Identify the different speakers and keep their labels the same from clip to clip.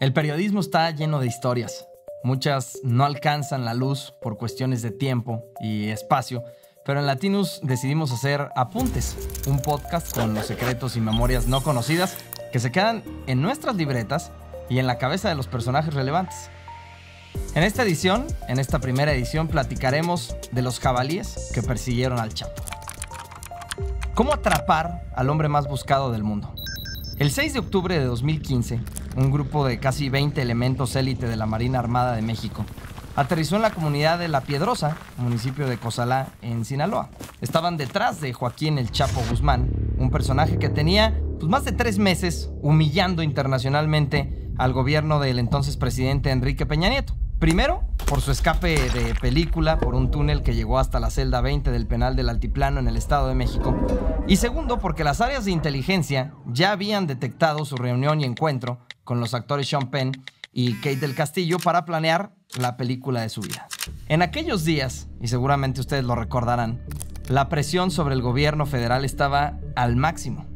Speaker 1: El periodismo está lleno de historias. Muchas no alcanzan la luz por cuestiones de tiempo y espacio, pero en Latinus decidimos hacer Apuntes, un podcast con los secretos y memorias no conocidas que se quedan en nuestras libretas y en la cabeza de los personajes relevantes. En esta primera edición, platicaremos de los jabalíes que persiguieron al Chapo. ¿Cómo atrapar al hombre más buscado del mundo? El 6 de octubre de 2015, un grupo de casi 20 elementos élite de la Marina Armada de México aterrizó en la comunidad de La Piedrosa, municipio de Cozalá, en Sinaloa. Estaban detrás de Joaquín El Chapo Guzmán, un personaje que tenía más de 3 meses humillando internacionalmente al gobierno del entonces presidente Enrique Peña Nieto. Primero, por su escape de película por un túnel que llegó hasta la celda 20 del penal del Altiplano en el Estado de México. Y segundo, porque las áreas de inteligencia ya habían detectado su reunión y encuentro con los actores Sean Penn y Kate del Castillo para planear la película de su vida. En aquellos días, y seguramente ustedes lo recordarán, la presión sobre el gobierno federal estaba al máximo.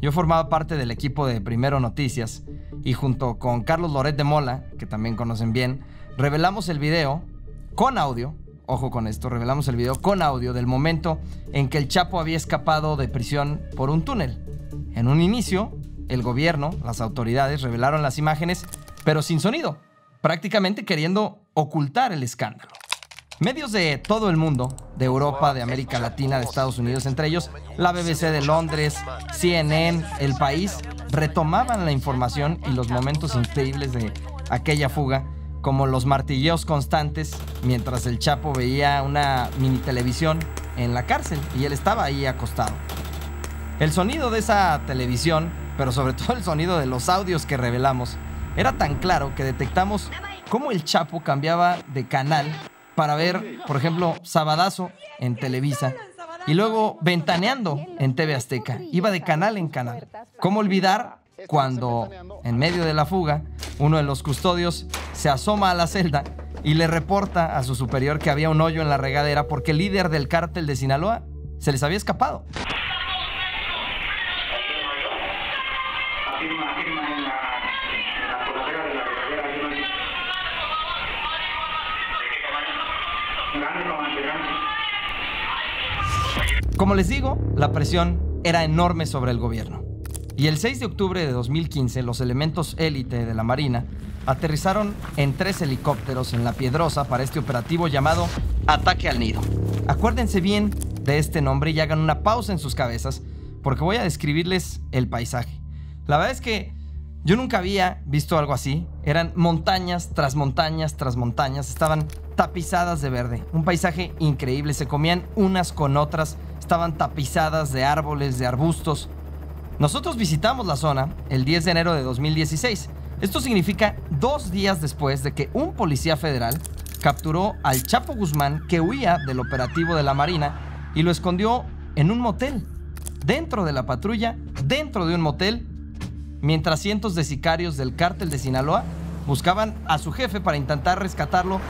Speaker 1: Yo formaba parte del equipo de Primero Noticias y junto con Carlos Loret de Mola, que también conocen bien, revelamos el video con audio, ojo con esto, revelamos el video con audio del momento en que el Chapo había escapado de prisión por un túnel. En un inicio, el gobierno, las autoridades revelaron las imágenes, pero sin sonido, prácticamente queriendo ocultar el escándalo. Medios de todo el mundo, de Europa, de América Latina, de Estados Unidos, entre ellos la BBC de Londres, CNN, El País, retomaban la información y los momentos increíbles de aquella fuga, como los martilleos constantes mientras el Chapo veía una mini televisión en la cárcel y él estaba ahí acostado. El sonido de esa televisión, pero sobre todo el sonido de los audios que revelamos, era tan claro que detectamos cómo el Chapo cambiaba de canal para ver, por ejemplo, Sabadazo en Televisa y luego Ventaneando en TV Azteca. Iba de canal en canal. ¿Cómo olvidar cuando, en medio de la fuga, uno de los custodios se asoma a la celda y le reporta a su superior que había un hoyo en la regadera porque el líder del cártel de Sinaloa se les había escapado? Como les digo, la presión era enorme sobre el gobierno. Y el 6 de octubre de 2015, los elementos élite de la Marina aterrizaron en 3 helicópteros en La Piedrosa para este operativo llamado Ataque al Nido. Acuérdense bien de este nombre y hagan una pausa en sus cabezas porque voy a describirles el paisaje. La verdad es que yo nunca había visto algo así. Eran montañas tras montañas tras montañas. Estaban tapizadas de verde. Un paisaje increíble. Se comían unas con otras. Estaban tapizadas de árboles, de arbustos. Nosotros visitamos la zona el 10 de enero de 2016. Esto significa 2 días después de que un policía federal capturó al Chapo Guzmán, que huía del operativo de la Marina y lo escondió en un motel. Dentro de la patrulla, dentro de un motel, mientras cientos de sicarios del cártel de Sinaloa buscaban a su jefe para intentar rescatarlo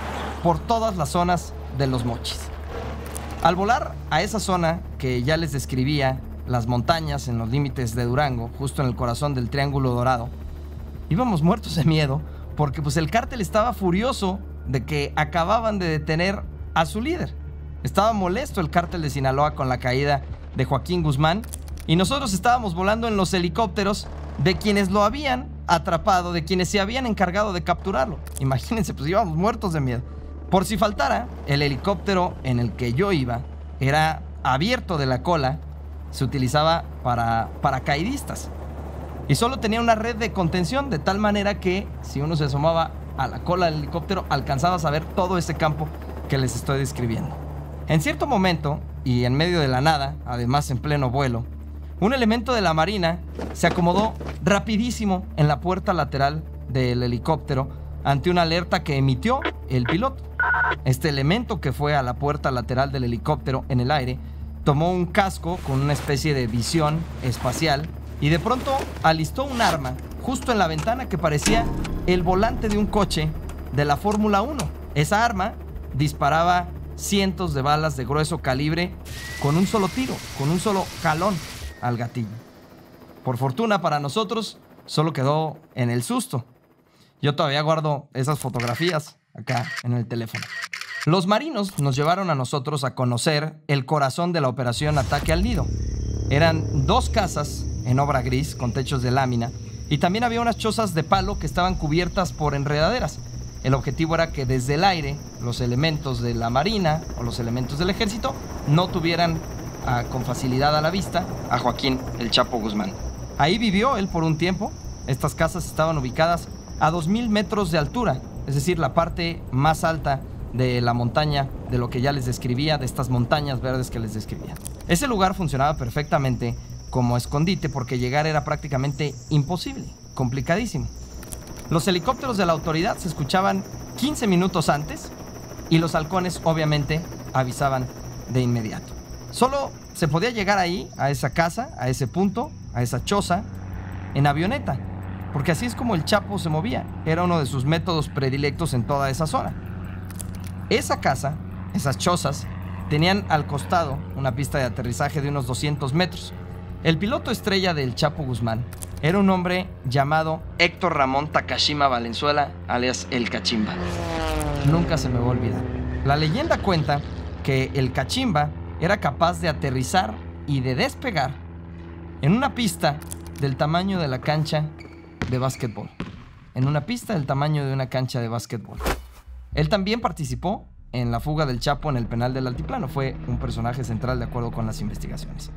Speaker 1: por todas las zonas de Los Mochis. Al volar a esa zona que ya les describía, las montañas en los límites de Durango, justo en el corazón del Triángulo Dorado, íbamos muertos de miedo porque el cártel estaba furioso de que acababan de detener a su líder. Estaba molesto el cártel de Sinaloa con la caída de Joaquín Guzmán y nosotros estábamos volando en los helicópteros de quienes lo habían atrapado, de quienes se habían encargado de capturarlo. Imagínense, íbamos muertos de miedo. Por si faltara, el helicóptero en el que yo iba era abierto de la cola, se utilizaba para paracaidistas y solo tenía una red de contención de tal manera que si uno se asomaba a la cola del helicóptero alcanzabas a ver todo ese campo que les estoy describiendo. En cierto momento y en medio de la nada, además en pleno vuelo, un elemento de la Marina se acomodó rapidísimo en la puerta lateral del helicóptero ante una alerta que emitió el piloto. Este elemento que fue a la puerta lateral del helicóptero en el aire tomó un casco con una especie de visión espacial y de pronto alistó un arma justo en la ventana que parecía el volante de un coche de la Fórmula 1. Esa arma disparaba cientos de balas de grueso calibre con un solo tiro, con un solo jalón al gatillo. Por fortuna para nosotros, solo quedó en el susto. Yo todavía guardo esas fotografías acá en el teléfono. Los marinos nos llevaron a nosotros a conocer el corazón de la operación Ataque al Nido. Eran 2 casas en obra gris con techos de lámina y también había unas chozas de palo que estaban cubiertas por enredaderas. El objetivo era que desde el aire los elementos de la marina o los elementos del ejército no tuvieran con facilidad a la vista a Joaquín El Chapo Guzmán. Ahí vivió él por un tiempo. Estas casas estaban ubicadas a 2,000 metros de altura, es decir, la parte más alta de la montaña, de lo que ya les describía, de estas montañas verdes que les describía. Ese lugar funcionaba perfectamente como escondite porque llegar era prácticamente imposible, complicadísimo. Los helicópteros de la autoridad se escuchaban 15 minutos antes y los halcones obviamente avisaban de inmediato. Solo se podía llegar ahí, a esa casa, a ese punto, a esa choza, en avioneta, porque así es como el Chapo se movía. Era uno de sus métodos predilectos en toda esa zona. Esa casa, esas chozas, tenían al costado una pista de aterrizaje de unos 200 metros. El piloto estrella del Chapo Guzmán era un hombre llamado Héctor Ramón Takashima Valenzuela, alias El Cachimba. Nunca se me va a olvidar. La leyenda cuenta que el Cachimba era capaz de aterrizar y de despegar en una pista del tamaño de la cancha de básquetbol. En una pista del tamaño de una cancha de básquetbol. Él también participó en la fuga del Chapo en el penal del Altiplano. Fue un personaje central de acuerdo con las investigaciones.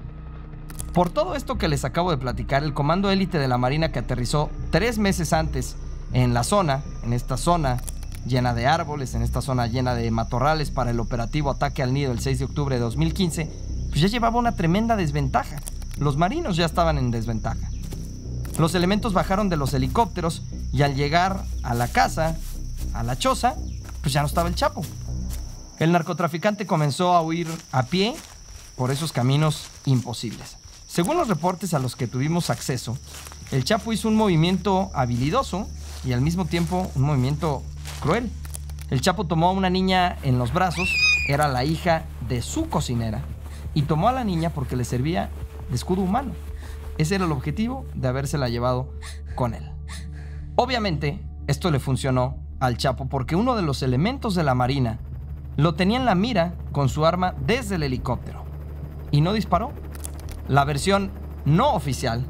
Speaker 1: Por todo esto que les acabo de platicar, el comando élite de la Marina que aterrizó 3 meses antes en la zona, en esta zona llena de árboles, en esta zona llena de matorrales para el operativo Ataque al Nido el 6 de octubre de 2015, pues ya llevaba una tremenda desventaja. Los marinos ya estaban en desventaja. Los elementos bajaron de los helicópteros y al llegar a la casa, a la choza, pues ya no estaba el Chapo. El narcotraficante comenzó a huir a pie por esos caminos imposibles. Según los reportes a los que tuvimos acceso, el Chapo hizo un movimiento habilidoso y al mismo tiempo un movimiento cruel. El Chapo tomó a una niña en los brazos, era la hija de su cocinera, y tomó a la niña porque le servía de escudo humano. Ese era el objetivo de habérsela llevado con él. Obviamente, esto le funcionó al Chapo porque uno de los elementos de la Marina lo tenía en la mira con su arma desde el helicóptero y no disparó. La versión no oficial,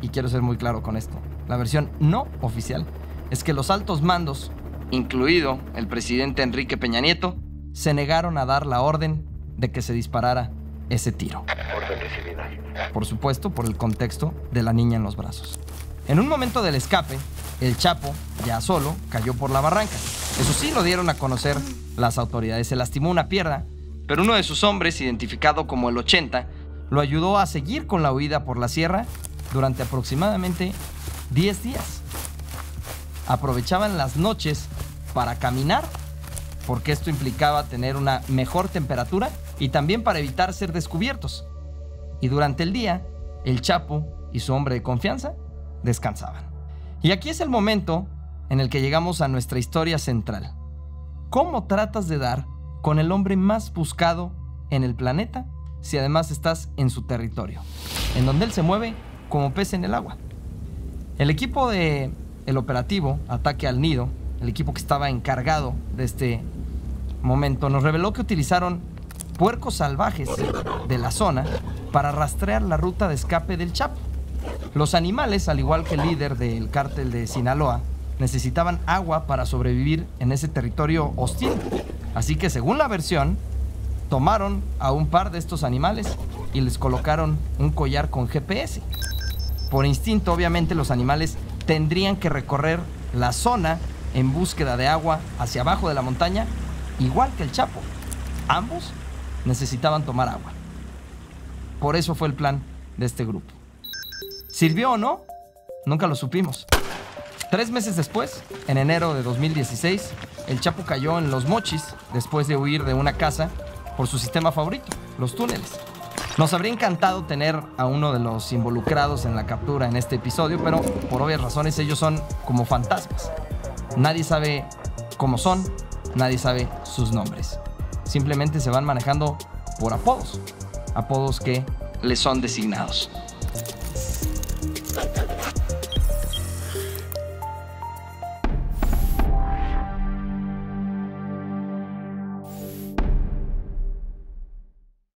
Speaker 1: y quiero ser muy claro con esto, la versión no oficial es que los altos mandos, incluido el presidente Enrique Peña Nieto, se negaron a dar la orden de que se disparara ese tiro.
Speaker 2: Orden recibida.
Speaker 1: Por supuesto, por el contexto de la niña en los brazos. En un momento del escape, el Chapo, ya solo, cayó por la barranca. Eso sí lo dieron a conocer las autoridades. Se lastimó una pierna, pero uno de sus hombres, identificado como el 80, lo ayudó a seguir con la huida por la sierra durante aproximadamente 10 días. Aprovechaban las noches para caminar, porque esto implicaba tener una mejor temperatura y también para evitar ser descubiertos. Y durante el día, el Chapo y su hombre de confianza descansaban. Y aquí es el momento en el que llegamos a nuestra historia central. ¿Cómo tratas de dar con el hombre más buscado en el planeta si además estás en su territorio, en donde él se mueve como pez en el agua? El equipo del operativo Ataque al Nido, el equipo que estaba encargado de este momento, nos reveló que utilizaron puercos salvajes de la zona para rastrear la ruta de escape del Chapo. Los animales, al igual que el líder del cártel de Sinaloa, necesitaban agua para sobrevivir en ese territorio hostil. Así que, según la versión, tomaron a un par de estos animales y les colocaron un collar con GPS. Por instinto, obviamente, los animales tendrían que recorrer la zona en búsqueda de agua hacia abajo de la montaña, igual que el Chapo. Ambos necesitaban tomar agua. Por eso fue el plan de este grupo. ¿Sirvió o no? Nunca lo supimos. 3 meses después, en enero de 2016, el Chapo cayó en Los Mochis después de huir de una casa por su sistema favorito, los túneles. Nos habría encantado tener a uno de los involucrados en la captura en este episodio, pero por obvias razones ellos son como fantasmas. Nadie sabe cómo son, nadie sabe sus nombres. Simplemente se van manejando por apodos que les son designados.